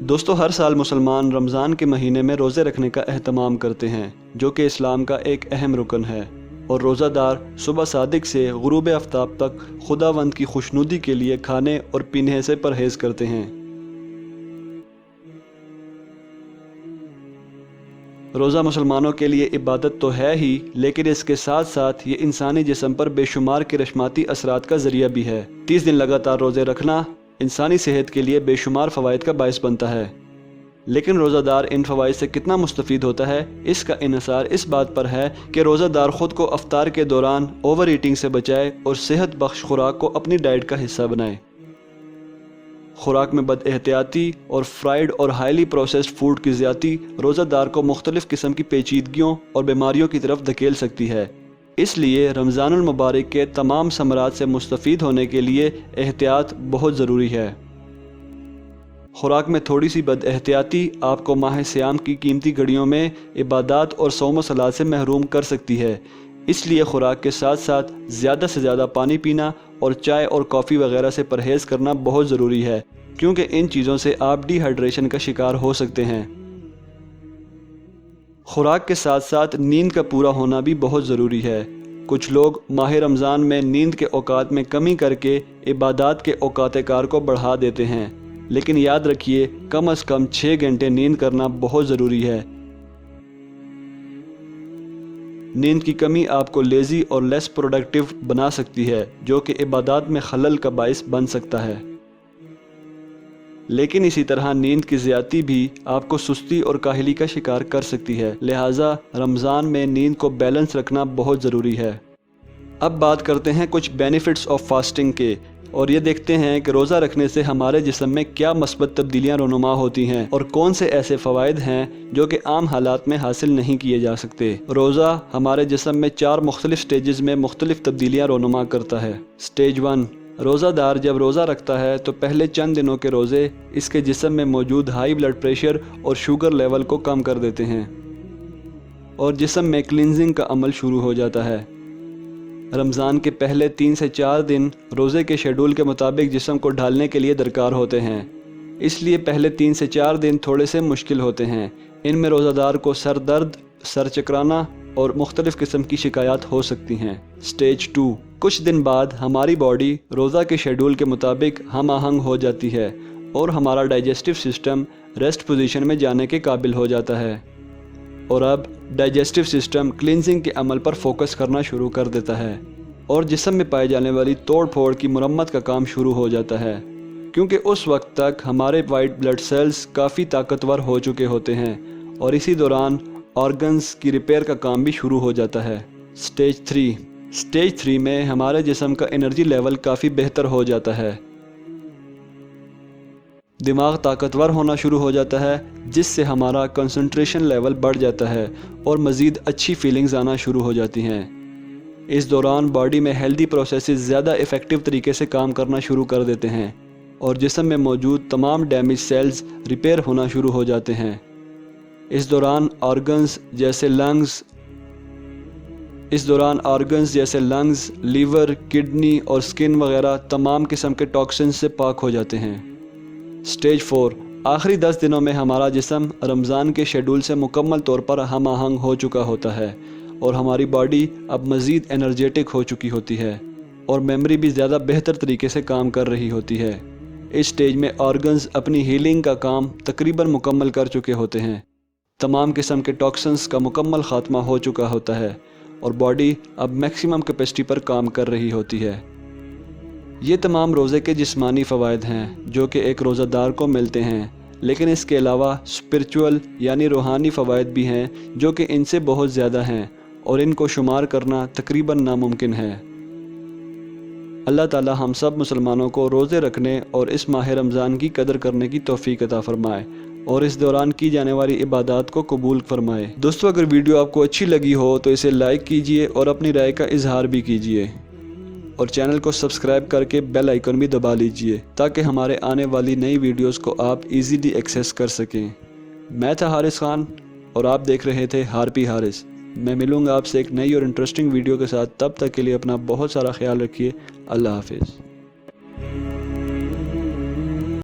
دوستو، ہر سال مسلمان رمضان کے مہینے میں روزے رکھنے کا اہتمام کرتے ہیں، جو کہ اسلام کا ایک اہم رکن ہے، اور روزہ دار صبح صادق سے غروب آفتاب تک خداوند کی خوشنودی کے لیے کھانے اور پینے سے پرہیز کرتے ہیں۔ روزہ مسلمانوں کے لیے عبادت تو ہے ہی، لیکن اس کے ساتھ ساتھ یہ انسانی جسم پر بے شمار کرشماتی اثرات کا ذریعہ بھی ہے۔ 30 دن لگاتار روزے رکھنا انسانی صحت کے لیے بے شمار فوائد کا باعث بنتا ہے، لیکن روزہ دار ان فوائد سے کتنا مستفید ہوتا ہے، اس کا انحصار اس بات پر ہے کہ روزہ دار خود کو افطار کے دوران اوور ایٹنگ سے بچائے اور صحت بخش خوراک کو اپنی ڈائٹ کا حصہ بنائے۔ خوراک میں بد احتیاطی اور فرائیڈ اور ہائیلی پروسیسڈ فوڈ کی زیادتی روزہ دار کو مختلف قسم کی پیچیدگیوں اور بیماریوں کی طرف دھکیل سکتی ہے۔ اس لیے رمضان المبارک کے تمام ثمرات سے مستفید ہونے کے لیے احتیاط بہت ضروری ہے۔ خوراک میں تھوڑی سی بد احتیاطی آپ کو ماہ صیام کی قیمتی گھڑیوں میں عبادات اور صوم و صلات سے محروم کر سکتی ہے۔ اس لیے خوراک کے ساتھ ساتھ زیادہ سے زیادہ پانی پینا اور چائے اور کافی وغیرہ سے پرہیز کرنا بہت ضروری ہے، کیونکہ ان چیزوں سے آپ ڈی ہائیڈریشن کا شکار ہو سکتے ہیں۔ خوراک کے ساتھ ساتھ نیند کا پورا ہونا بھی بہت ضروری ہے۔ کچھ لوگ ماہ رمضان میں نیند کے اوقات میں کمی کر کے عبادات کے اوقات کار کو بڑھا دیتے ہیں، لیکن یاد رکھیے کم از کم 6 گھنٹے نیند کرنا بہت ضروری ہے۔ نیند کی کمی آپ کو لیزی اور لیس پروڈکٹیو بنا سکتی ہے، جو کہ عبادات میں خلل کا باعث بن سکتا ہے۔ لیکن اسی طرح نیند کی زیادتی بھی آپ کو سستی اور کاہلی کا شکار کر سکتی ہے، لہٰذا رمضان میں نیند کو بیلنس رکھنا بہت ضروری ہے۔ اب بات کرتے ہیں کچھ بینیفٹس آف فاسٹنگ کے، اور یہ دیکھتے ہیں کہ روزہ رکھنے سے ہمارے جسم میں کیا مثبت تبدیلیاں رونما ہوتی ہیں اور کون سے ایسے فوائد ہیں جو کہ عام حالات میں حاصل نہیں کیے جا سکتے۔ روزہ ہمارے جسم میں 4 مختلف سٹیجز میں مختلف تبدیلیاں رونما کرتا ہے۔ سٹیج 1، روزہ دار جب روزہ رکھتا ہے تو پہلے چند دنوں کے روزے اس کے جسم میں موجود ہائی بلڈ پریشر اور شوگر لیول کو کم کر دیتے ہیں اور جسم میں کلینزنگ کا عمل شروع ہو جاتا ہے۔ رمضان کے پہلے 3 سے 4 دن روزے کے شیڈول کے مطابق جسم کو ڈھالنے کے لیے درکار ہوتے ہیں، اس لیے پہلے 3 سے 4 دن تھوڑے سے مشکل ہوتے ہیں۔ ان میں روزہ دار کو سر درد، سر چکرانا اور مختلف قسم کی شکایات ہو سکتی ہیں۔ سٹیج 2، کچھ دن بعد ہماری باڈی روزہ کے شیڈول کے مطابق ہم آہنگ ہو جاتی ہے اور ہمارا ڈائجسٹو سسٹم ریسٹ پوزیشن میں جانے کے قابل ہو جاتا ہے، اور اب ڈائجسٹو سسٹم کلینزنگ کے عمل پر فوکس کرنا شروع کر دیتا ہے اور جسم میں پائے جانے والی توڑ پھوڑ کی مرمت کا کام شروع ہو جاتا ہے، کیونکہ اس وقت تک ہمارے وائٹ بلڈ سیلز کافی طاقتور ہو چکے ہوتے ہیں اور اسی دوران آرگنز کی ریپیئر کا کام بھی شروع ہو جاتا ہے۔ سٹیج 3 میں ہمارے جسم کا انرجی لیول کافی بہتر ہو جاتا ہے، دماغ طاقتور ہونا شروع ہو جاتا ہے، جس سے ہمارا کنسنٹریشن لیول بڑھ جاتا ہے اور مزید اچھی فیلنگز آنا شروع ہو جاتی ہیں۔ اس دوران باڈی میں ہیلدی پروسیسز زیادہ ایفیکٹو طریقے سے کام کرنا شروع کر دیتے ہیں اور جسم میں موجود تمام ڈیمیج سیلز ریپیئر ہونا شروع ہو جاتے ہیں۔ اس دوران آرگنز جیسے لنگز، لیور، کڈنی اور سکن وغیرہ تمام قسم کے ٹاکسنز سے پاک ہو جاتے ہیں۔ سٹیج 4، آخری 10 دنوں میں ہمارا جسم رمضان کے شیڈول سے مکمل طور پر ہم آہنگ ہو چکا ہوتا ہے اور ہماری باڈی اب مزید انرجیٹک ہو چکی ہوتی ہے اور میموری بھی زیادہ بہتر طریقے سے کام کر رہی ہوتی ہے۔ اس سٹیج میں آرگنز اپنی ہیلنگ کا کام تقریباً مکمل کر چکے ہوتے ہیں، تمام قسم کے ٹاکسنز کا مکمل خاتمہ ہو چکا ہوتا ہے اور باڈی اب میکسیمم کیپیسٹی پر کام کر رہی ہوتی ہے۔ یہ تمام روزے کے جسمانی فوائد ہیں جو کہ ایک روزہ دار کو ملتے ہیں، لیکن اس کے علاوہ اسپرچول یعنی روحانی فوائد بھی ہیں جو کہ ان سے بہت زیادہ ہیں اور ان کو شمار کرنا تقریباً ناممکن ہے۔ اللہ تعالی ہم سب مسلمانوں کو روزے رکھنے اور اس ماہ رمضان کی قدر کرنے کی توفیق عطا فرمائے اور اس دوران کی جانے والی عبادات کو قبول فرمائے۔ دوستو، اگر ویڈیو آپ کو اچھی لگی ہو تو اسے لائک کیجئے اور اپنی رائے کا اظہار بھی کیجئے، اور چینل کو سبسکرائب کر کے بیل آئیکن بھی دبا لیجئے تاکہ ہمارے آنے والی نئی ویڈیوز کو آپ ایزیلی ایکسیس کر سکیں۔ میں تھا حارث خان اور آپ دیکھ رہے تھے ہارپی حارث۔ میں ملوں گا آپ سے ایک نئی اور انٹرسٹنگ ویڈیو کے ساتھ، تب تک کے لیے اپنا بہت سارا خیال رکھیے۔ اللہ حافظ۔